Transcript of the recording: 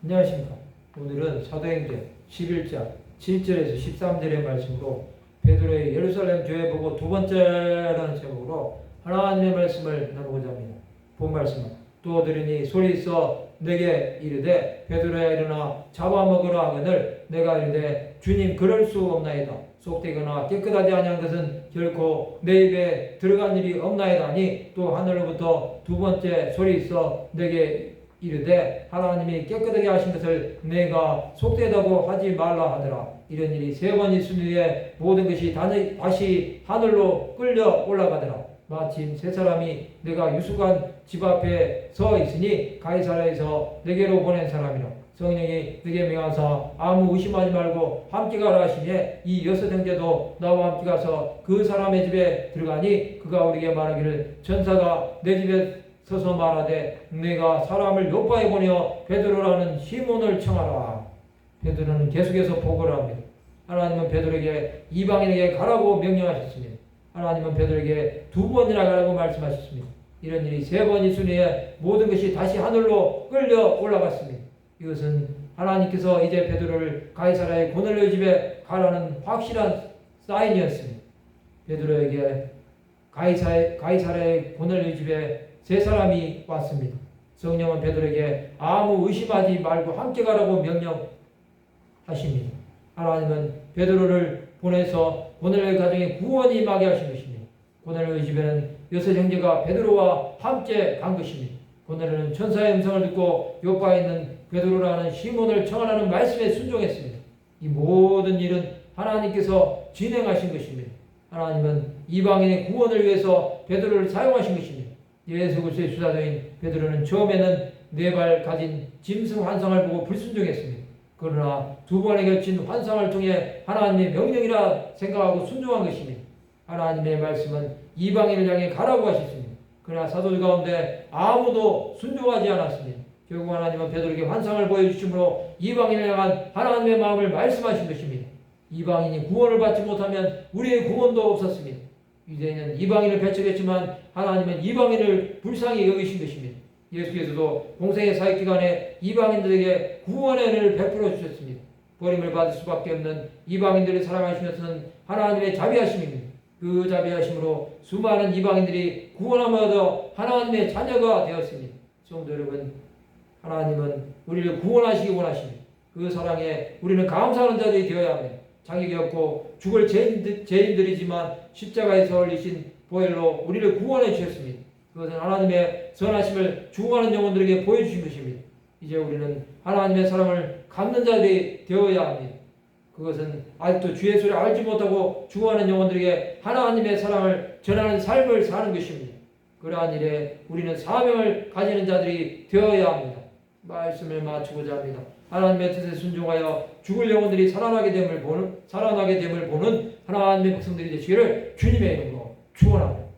안녕하십니까. 오늘은 사도행전 11장 7절에서 13절의 말씀으로 베드로의 예루살렘 교회 보고 두 번째라는 제목으로 하나님의 말씀을 나누고자 합니다. 본 말씀은 또 들으니 소리 있어 내게 이르되 베드로야 일어나 잡아먹으라 하거늘 내가 이르되 주님 그럴 수 없나이다. 속되거나 깨끗하지 아니한 것은 결코 내 입에 들어간 일이 없나이다 하니 또 하늘로부터 두 번째 소리 있어 내게 이르되 하나님이 깨끗하게 하신 것을 내가 속되다고 하지 말라 하더라. 이런 일이 세 번 있은 후에 모든 것이 다시 하늘로 끌려 올라가더라. 마침 세 사람이 내가 유숙한 집 앞에 서 있으니 가이사랴에서 내게로 보낸 사람이라. 성령이 내게 명하사 아무 의심하지 말고 함께 가라 하시매 이 여섯 형제도 나와 함께 가서 그 사람의 집에 들어가니 그가 우리에게 말하기를 천사가 내 집에 서서 말하되 내가 사람을 요파에 보내어 베드로라는 시몬을 청하라. 베드로는 계속해서 보고를 합니다. 하나님은 베드로에게 이방인에게 가라고 명령하셨습니다. 하나님은 베드로에게 두 번이나 가라고 말씀하셨습니다. 이런 일이 세 번 있은 후에 모든 것이 다시 하늘로 끌려 올라갔습니다. 이것은 하나님께서 이제 베드로를 가이사랴의 고넬료 집에 가라는 확실한 사인이었습니다. 베드로에게 가이사랴의 고넬료 집에 세 사람이 왔습니다. 성령은 베드로에게 아무 의심하지 말고 함께 가라고 명령하십니다. 하나님은 베드로를 보내서 고넬료의 가정에 구원이 임하게 하신 것입니다. 고넬료의 집에는 여섯 형제가 베드로와 함께 간 것입니다. 고넬료는 천사의 음성을 듣고 요파에 있는 베드로라는 시몬을 청하라는 말씀에 순종했습니다. 이 모든 일은 하나님께서 진행하신 것입니다. 하나님은 이방인의 구원을 위해서 베드로를 사용하신 것입니다. 예수 그리스도의 수사자인 베드로는 처음에는 네 발 가진 짐승 환상을 보고 불순종했습니다. 그러나 두 번에 걸친 환상을 통해 하나님의 명령이라 생각하고 순종한 것입니다. 하나님의 말씀은 이방인을 향해 가라고 하셨습니다. 그러나 사도들 가운데 아무도 순종하지 않았습니다. 결국 하나님은 베드로에게 환상을 보여주심으로 이방인을 향한 하나님의 마음을 말씀하신 것입니다. 이방인이 구원을 받지 못하면 우리의 구원도 없었습니다. 유대인은 이방인을 배척했지만 하나님은 이방인을 불쌍히 여기신 것입니다. 예수께서도 공생의 사역기간에 이방인들에게 구원의 은혜를 베풀어 주셨습니다. 버림을 받을 수밖에 없는 이방인들을 사랑하시면서는 하나님의 자비하심입니다. 그 자비하심으로 수많은 이방인들이 구원함을 얻어 하나님의 자녀가 되었습니다. 성도 여러분, 하나님은 우리를 구원하시기 원하십니다. 그 사랑에 우리는 감사하는 자들이 되어야 합니다. 자격이 없고 죽을 죄인들이지만 십자가에서 흘리신 보혈로 우리를 구원해 주셨습니다. 그것은 하나님의 선하심을 죽어가는 영혼들에게 보여주신 것입니다. 이제 우리는 하나님의 사랑을 갖는 자들이 되어야 합니다. 그것은 아직도 주의 소리를 알지 못하고 죽어가는 영혼들에게 하나님의 사랑을 전하는 삶을 사는 것입니다. 그러한 일에 우리는 사명을 가지는 자들이 되어야 합니다. 말씀을 마치고자 합니다. 하나님의 뜻에 순종하여 죽을 영혼들이 살아나게 됨을 보는 하나님의 백성들이 되시기를 주님의 이름으로 축원합니다.